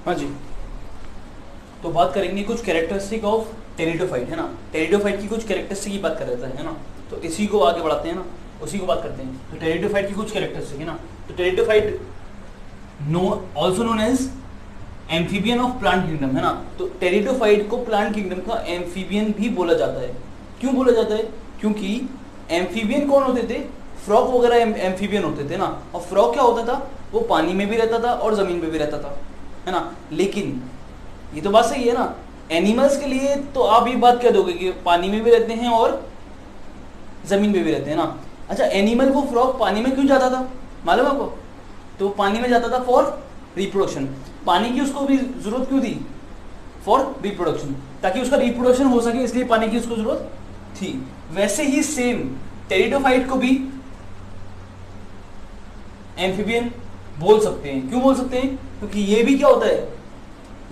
हाँ जी, तो बात करेंगे कुछ कैरेक्टरिस्टिक ऑफ टेरिडोफाइट, है ना। टेरिडोफाइट की कुछ कैरेक्टरिस्टिक की बात कर रहे थे, है ना। तो इसी को आगे बढ़ाते हैं ना, उसी को बात करते हैं। तो टेरिडोफाइट की कुछ कैरेक्टरिस्टिक है ना। तो pteridophyte also known as amphibian of plant kingdom, है ना। तो टेरिडोफाइट को प्लांट किंगडम का एम्फीबियन भी बोला जाता है। क्यों बोला जाता है? क्योंकि एम्फीबियन कौन होते थे? फ्रॉग वगैरह एम्फीबियन होते थे ना। और फ्रॉग क्या होता था? वो पानी में भी रहता था और जमीन पे भी रहता था, है ना। लेकिन ये तो बात सही है ना, एनिमल्स के लिए तो आप ये बात कह दोगे कि पानी में भी रहते हैं और जमीन पे भी रहते हैं ना। अच्छा, एनिमल वो फ्रॉग पानी में क्यों जाता था मालूम है आपको? तो पानी में जाता था फॉर रिप्रोडक्शन। पानी की उसको भी जरूरत क्यों थी? फॉर रिप्रोडक्शन, ताकि उसका रिप्रोडक्शन हो सके, इसलिए पानी की उसको जरूरत थी। वैसे ही सेम टेरिडोफाइट को भी एम्फीबियन बोल सकते हैं। क्यों बोल सकते हैं? क्योंकि ये भी क्या होता है,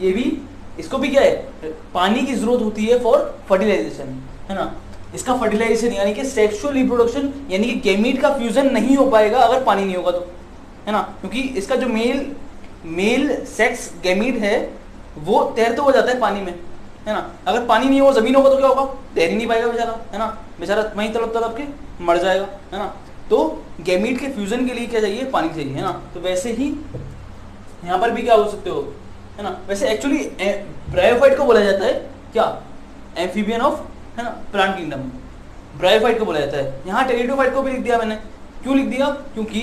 ये भी, इसको भी क्या है, पानी की जरूरत होती है फॉर फर्टिलाइजेशन, है ना। इसका फर्टिलाइजेशन यानी कि सेक्सुअल रिप्रोडक्शन, यानी कि गैमीट का फ्यूजन नहीं हो पाएगा अगर पानी नहीं होगा तो, है ना। क्योंकि इसका जो मेल सेक्स गैमीट है वो तैरते हो जाता है पानी में, है ना। अगर पानी नहीं होगा, जमीन होगा, तो क्या होगा? तैर ही नहीं पाएगा बेचारा, है ना। बेचारा वहीं तड़प तड़प के मर जाएगा, है ना। तो गैमीट के फ्यूजन के लिए क्या चाहिए? पानी चाहिए, है ना। तो वैसे ही यहाँ पर भी क्या हो सकते हो, है ना। वैसे एक्चुअली ब्रायोफाइट को बोला जाता है क्या? एम्फीबियन ऑफ, है ना, प्लांट किंगडम, ब्रायोफाइट को बोला जाता है। यहाँ टेरिडोफाइट को भी लिख दिया मैंने। क्यों लिख दिया? क्योंकि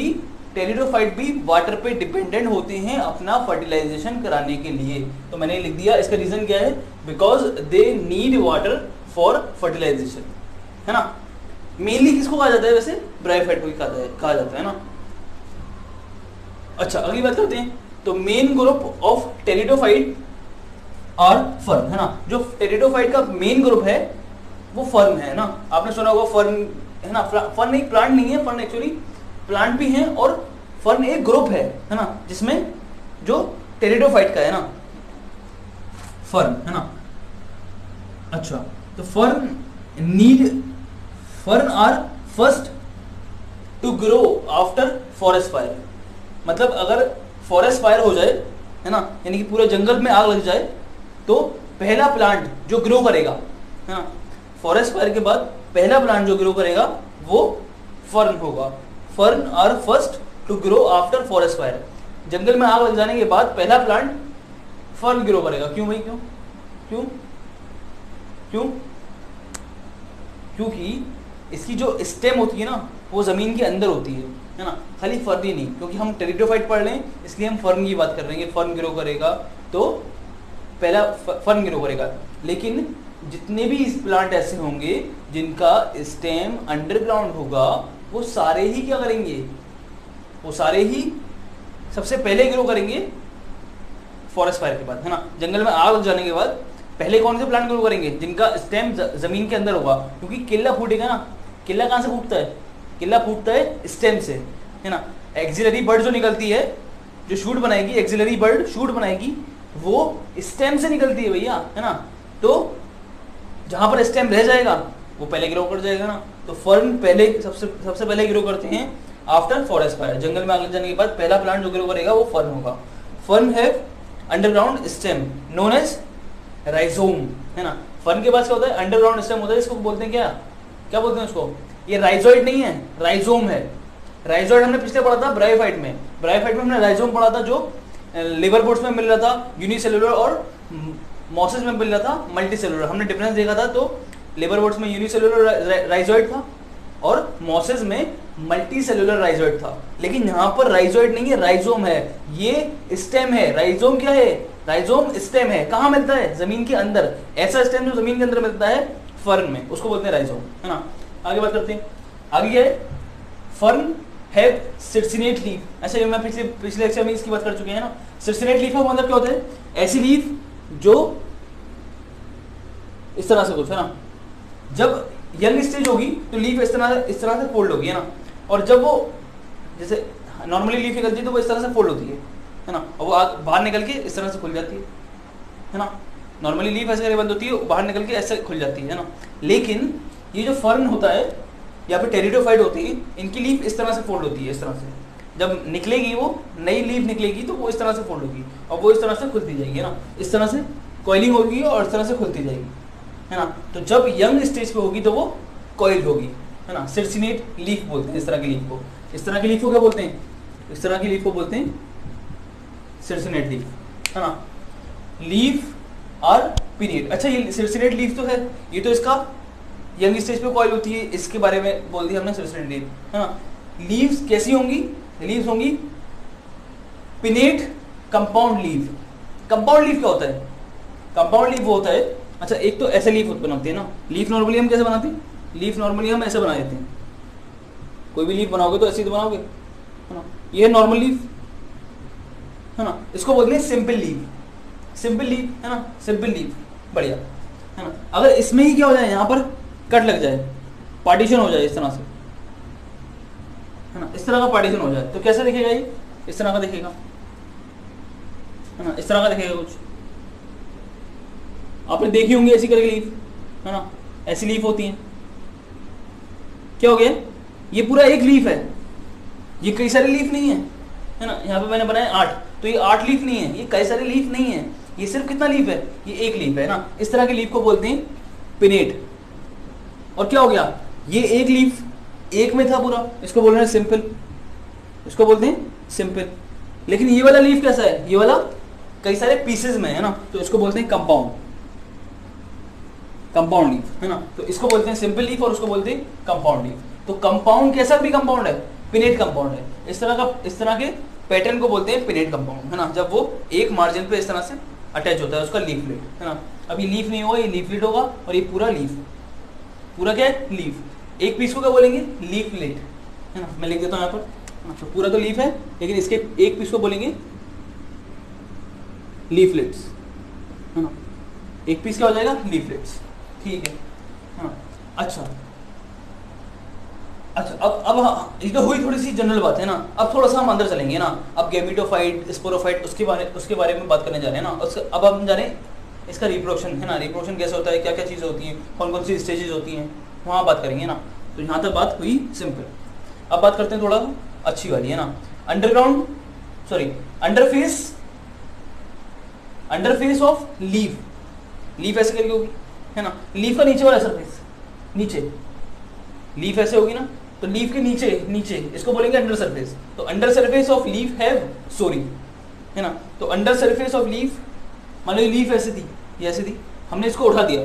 टेरिडोफाइट भी वाटर पे डिपेंडेंट होते हैं अपना फर्टिलाइजेशन कराने के लिए। तो मैंने लिख दिया, इसका रीजन क्या है? Because they need water for fertilisation, है ना। मेनली किसको कहा जाता है? वैसे ब्रायोफाइट को ही कहा जाता है ना। अच्छा, अगली बात करते हैं। तो main group of pteridophyte are fern, है ना। जो टेरिडोफाइट का मेन ग्रुप है वो फर्न है ना। आपने सुना होगा फर्न, है ना। फर्न एक प्लांट नहीं है, फर्न एक्चुअली प्लांट भी है, और फर्न एक ग्रुप है ना, जिसमें जो टेरिडोफाइट का है ना, फर्न, है ना। अच्छा, तो fern are first to grow after forest fire. मतलब अगर फॉरेस्ट फायर हो जाए, है ना, यानी कि पूरे जंगल में आग लग जाए, तो पहला प्लांट जो ग्रो करेगा, है ना, फॉरेस्ट फायर के बाद पहला प्लांट जो ग्रो करेगा वो फर्न होगा। Fern are first to grow after forest fire. जंगल में आग लग जाने के बाद पहला प्लांट फर्न ग्रो करेगा। क्यों भाई? क्यों क्यों क्यों? क्योंकि इसकी जो स्टेम होती है ना, वो जमीन के अंदर होती है ना, खाली फर्न ही नहीं। क्योंकि हम टेरिडोफाइट पढ़ लें, इसलिए हम फर्न की बात कर रहे हैं। फर्न ग्रो करेगा तो पहला फर्न ग्रो करेगा। लेकिन जितने भी इस प्लांट ऐसे होंगे जिनका स्टेम अंडरग्राउंड होगा, वो सारे ही क्या करेंगे? वो सारे ही सबसे पहले ग्रो करेंगे फॉरेस्ट फायर के बाद, है ना। जंगल में आग लग जाने के बाद पहले कौन से प्लांट ग्रो करेंगे? जिनका स्टेम जमीन के अंदर होगा। क्योंकि केला फूटेगा ना, केला कहाँ से फूटता है? केला फूटता है स्टेम से, है ना। एक्सिलरी बर्ड जो निकलती है, जो शूट बनाएगी, एक्सिलरी बर्ड शूट बनाएगी, वो स्टेम से निकलती है भैया, है ना। तो जहां पर स्टेम रह जाएगा वो पहले ग्रो कर जाएगा ना। तो फर्न पहले सबसे पहले ग्रो करते हैं आफ्टर फॉरेस्ट फायर। जंगल में आग लग जाने के बाद पहला प्लांट जो ग्रो करेगा वो फर्न होगा। Fern have underground stem known as rhizome, है ना। फर्न के पास क्या होता है? अंडरग्राउंड स्टेम होता है। इसको बोलते हैं क्या बोलते हैं उसको? ये राइजोइड नहीं है, राइजोम है। राइजोइड हमने पिछले पढ़ा था ब्रायोफाइट में। ब्रायोफाइट में हमने राइजोम पढ़ा था, जो लिवर बोट्स में मिल रहा था यूनिसेलुलर, और मॉसेस में मिल रहा था मल्टी सेलुलर। हमने डिफरेंस देखा था। तो लिवर बोट्स में यूनिसेलुलर राइजोइड था और मॉसेस में मल्टी सेलुलर राइजोइड था। लेकिन यहाँ पर राइजोइड नहीं है, राइजोम है। ये स्टेम है। राइजोम क्या है? राइजोम स्टेम है। कहाँ मिलता है? जमीन के अंदर। ऐसा स्टेम जो जमीन के अंदर मिलता है फर्न में, उसको बोलते हैं राइजोम, है ना। आगे बात करते हैं। आगे क्या है? Fern have circinate leaf. ऐसे मैं पिछले लेक्चर में इसकी बात कर चुके हैं ना। सिर्सिनेट लीफ का मतलब क्या होता है? ऐसी लीफ जो इस तरह से कुछ, है ना। जब यंग स्टेज होगी तो लीफ इस तरह से फोल्ड होगी, है ना। और जब वो, जैसे नॉर्मली लीफ निकलती है तो वो इस तरह से फोल्ड होती है ना। और वो बाहर निकल के इस तरह से खुल जाती है ना। नॉर्मली लीफ ऐसे करके बंद होती है, बाहर निकल के ऐसे खुल जाती है ना। लेकिन ये जो फर्न होता है या फिर टेरिडोफाइट होती है, इनकी लीफ इस तरह से फोल्ड होती है, इस तरह से। जब निकलेगी वो नई लीफ निकलेगी तो वो इस तरह से फोल्ड होगी और वो इस तरह से खुलती जाएगी, है ना, इस तरह से कॉइलिंग होगी और इस तरह से खुलती जाएगी, है ना। तो जब यंग स्टेज पे होगी तो वो कॉइल होगी, है ना। सिरसिनेट लीफ बोलते हैं इस तरह की लीफ को। इस तरह की लीफ को क्या बोलते हैं? इस तरह की लीफ को बोलते हैं सिरसिनेट लीफ, है ना। लीफ और पिनियट। अच्छा, ये सिरसिनेट लीफ तो है, ये तो इसका यंग स्टेज पे कॉइल होती है, इसके बारे में बोल दिया हमने सिरसिनेट लीफ, है ना। लीव्स कैसी होंगी? लीव्स होंगी pinnate compound leaf. Compound leaf क्या होता है? कंपाउंड लीफ वो होता है, अच्छा एक तो ऐसे लीफ बनाते हैं ना, लीफ नॉर्मली हम कैसे बनाते हैं? लीफ नॉर्मली हम ऐसे बना देते हैं, कोई भी लीफ बनाओगे तो ऐसे ही तो बनाओगे, है ना। ये है नॉर्मल लीफ, है ना, इसको बोलते हैं सिंपल लीफ। सिंपल लीफ, है ना, सिंपल लीफ, बढ़िया, है ना। अगर इसमें ही क्या हो जाए, यहाँ पर कट लग जाए, पार्टीशन हो जाए इस तरह से, है ना, इस तरह का पार्टीशन हो जाए तो कैसे दिखेगा ये? इस तरह का दिखेगा, है ना, इस तरह का दिखेगा कुछ। आपने देखी होंगी ऐसी करके लीफ, है ना, ऐसी लीफ होती है। क्या हो गया? ये पूरा एक लीफ है, ये कई सारी लीफ नहीं है, है ना। यहाँ पे मैंने बनाया 8, तो ये 8 लीफ नहीं है, ये कई सारी लीफ नहीं है, ये सिर्फ कितना लीफ है? ये एक लीफ है ना। इस तरह की लीफ को बोलते हैं पिनेट। और क्या हो गया? ये एक लीफ एक में था पूरा, इसको बोल रहे हैं सिंपल, इसको बोलते हैं सिंपल। लेकिन ये वाला लीफ कैसा है? ये वाला कई सारे पीसेस में है ना, तो इसको बोलते हैं कंपाउंड, कंपाउंड लीफ, है ना। तो इसको बोलते हैं सिंपल लीफ और उसको बोलते हैं कंपाउंड लीफ। तो कंपाउंड कैसा भी कंपाउंड है, पिनेट कंपाउंड है। इस तरह के पैटर्न को बोलते हैं पिनेट कंपाउंड, है ना, जब वो एक मार्जिन पे इस तरह से अटैच होता है उसका लीफलेट, है ना। अब ये लीफ नहीं होगा, ये लीफलेट होगा, और ये पूरा लीफ, पूरा क्या है? लीफ। एक पीस को क्या बोलेंगे? लीफलेट, है ना। मैं लिख देता हूँ यहाँ पर, तो पूरा तो लीफ है, लेकिन इसके एक पीस को बोलेंगे लीफलेट्स, है ना। एक पीस क्या हो जाएगा? लीफलेट्स, ठीक है, हाँ। अच्छा, अब ये तो हुई थोड़ी सी जनरल बात है ना। अब थोड़ा सा हम अंदर चलेंगे ना। अब गैमेटोफाइट, स्पोरोफाइट, उसके बारे में बात करने जा रहे हैं ना। अब हम जा रहे हैं इसका रिप्रोडक्शन, है ना। रिप्रोडक्शन कैसे होता है, क्या क्या चीज़ें होती हैं, कौन कौन सी स्टेजेस होती हैं, वहाँ बात करेंगे ना। तो यहाँ तक बात हुई सिंपल। अब बात करते हैं थोड़ा अच्छी वाली, है ना। अंडरफेस ऑफ लीफ। लीफ ऐसे करके होगी, है ना। लीफ का नीचे वाला सरफेस, नीचे लीफ ऐसे होगी ना, तो लीफ के नीचे इसको बोलेंगे अंडर सरफेस। तो under surface of leaf have sori, है ना। तो अंडर सरफेस ऑफ लीफ, मान लो लीफ ऐसे थी, ये ऐसे थी, हमने इसको उठा दिया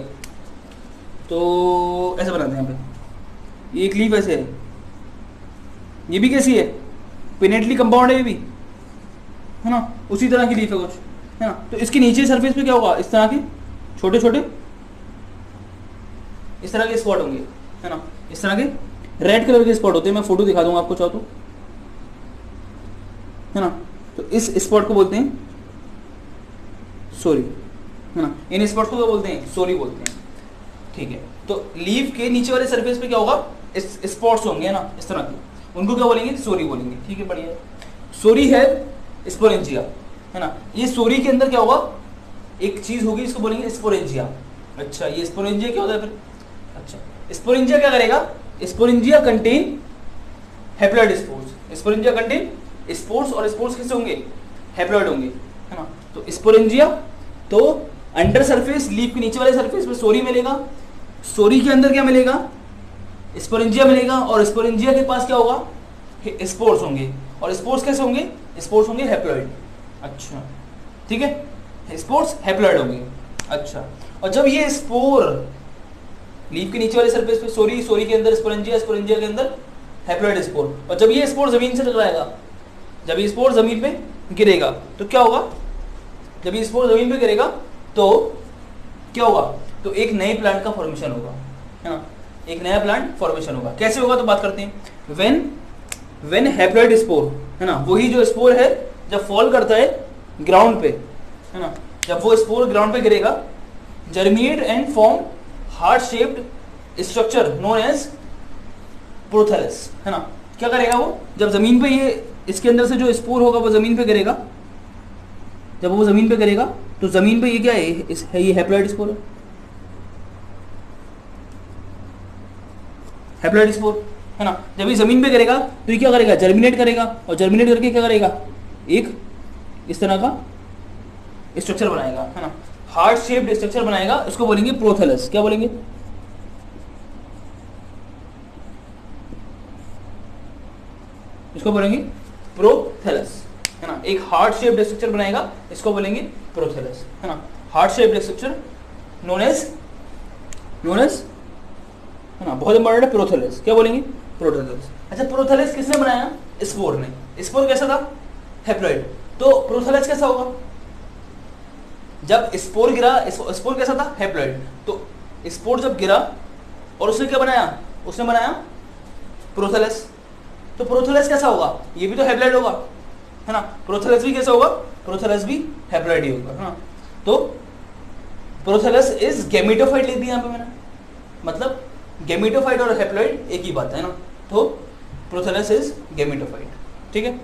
तो ऐसे बनाते हैं। यहाँ पे ये एक लीफ ऐसे है, ये भी कैसी है? पिनेटली कंपाउंड है ये भी, है ना, उसी तरह की लीफ है कुछ, है ना। तो इसके नीचे सरफेस पे क्या होगा? इस तरह के छोटे छोटे इस तरह के स्पॉट होंगे, है ना। इस तरह के रेड कलर के स्पॉट होते हैं, मैं फोटो दिखा दूंगा आपको चाहो तो, है ना। तो इस स्पॉट को बोलते हैं सोरी, है ना। इन स्पॉट को क्या बोलते हैं? सोरी बोलते हैं, ठीक है। तो लीफ के नीचे वाले सरफेस पे क्या होगा? इस स्पॉट्स होंगे, है ना, इस तरह के, उनको क्या बोलेंगे? सोरी बोलेंगे, ठीक है, बढ़िया। सोरी है स्पोरेंजिया, है ना। ये सोरी के अंदर क्या होगा? एक चीज होगी, इसको बोलेंगे स्पोरेंजिया। अच्छा, ये स्पोरेंजिया क्या होता है फिर? अच्छा, स्पोरेंजिया क्या करेगा? Sporangia contain haploid spores. Sporangia contain spores, और स्पोर्स किससे होंगे? हैप्लॉइड होंगे, है ना। तो स्पोरेंजिया, तो अंडर सरफेस, लीफ के नीचे वाले सरफेस पे सोरी मिलेगा, सोरी के अंदर क्या मिलेगा? स्पोरेंजिया मिलेगा, और स्पोरेंजिया के पास क्या होगा? स्पोर्स होंगे, और स्पोर्स कैसे होंगे? स्पोर्स होंगे हैप्लॉइड। अच्छा, ठीक है, स्पोर्स हैप्लॉइड होंगे। अच्छा, और जब ये स्पोर लीफ के नीचे वाले सरफेस पे सोरी, सोरी के अंदर स्पोरेंजिया, स्पोरेंजिया के अंदर हैप्लॉइड स्पोर, और जब ये स्पोर जमीन से टकराएगा, जब ये स्पोर जमीन पे गिरेगा तो क्या होगा? जब ये स्पोर जमीन पे गिरेगा तो क्या होगा? तो एक नए प्लांट का फॉर्मेशन होगा, है ना, एक नया प्लांट फॉर्मेशन होगा। कैसे होगा? तो बात करते हैं। व्हेन हैप्लॉइड स्पोर, है ना, वही जो स्पोर है जब फॉल करता है ग्राउंड पे, है ना, जब वो स्पोर ग्राउंड पे गिरेगा, germinate and form heart shaped structure known as prothallus, है ना। क्या करेगा वो? जब जमीन पे ये इसके अंदर से जो स्पोर होगा वो जमीन पे गिरेगा, जब वो जमीन पे गिरेगा तो जमीन पे ये क्या है? ये हैप्लॉइड स्पोर है, हैप्लॉइड स्पोर, है ना। जब ये जमीन पे गिरेगा तो ये क्या करेगा, जर्मिनेट करेगा, और जर्मिनेट करके क्या करेगा, एक इस तरह का स्ट्रक्चर बनाएगा, है ना, हार्ट शेप्ड स्ट्रक्चर बनाएगा, इसको बोलेंगे प्रोथैलस। क्या बोलेंगे, इसको बोलेंगे प्रोथैलस, है ना। एक हार्ट शेप्ड स्ट्रक्चर बनाएगा, इसको बोलेंगे प्रोथैलस, है ना। Heart shaped structure known as है ना, बहुत इंपॉर्टेंट है प्रोथैलस। क्या बोलेंगे, प्रोथैलस। अच्छा, प्रोथैलस किसने बनाया, स्पोर ने। स्पोर कैसा था, हैप्लॉइड। तो प्रोथैलस कैसा होगा, जब स्पोर गिरा, स्पोर कैसा था, हैप्लॉइड। तो स्पोर जब गिरा और उसने क्या बनाया, उसने बनाया प्रोथैलस। तो प्रोथैलस कैसा होगा, ये भी तो हैप्लॉइड होगा, है ना। प्रोथैलस भी कैसा होगा, प्रोथैलस भी हैप्लॉइड ही होगा, है ना। तो प्रोथैलस इज गैमेटोफाइट लिख दिया यहाँ पे मैंने, मतलब गैमेटोफाइट और हैप्लॉइड एक ही बात है ना। तो प्रोथैलस इज गैमेटोफाइट, ठीक है।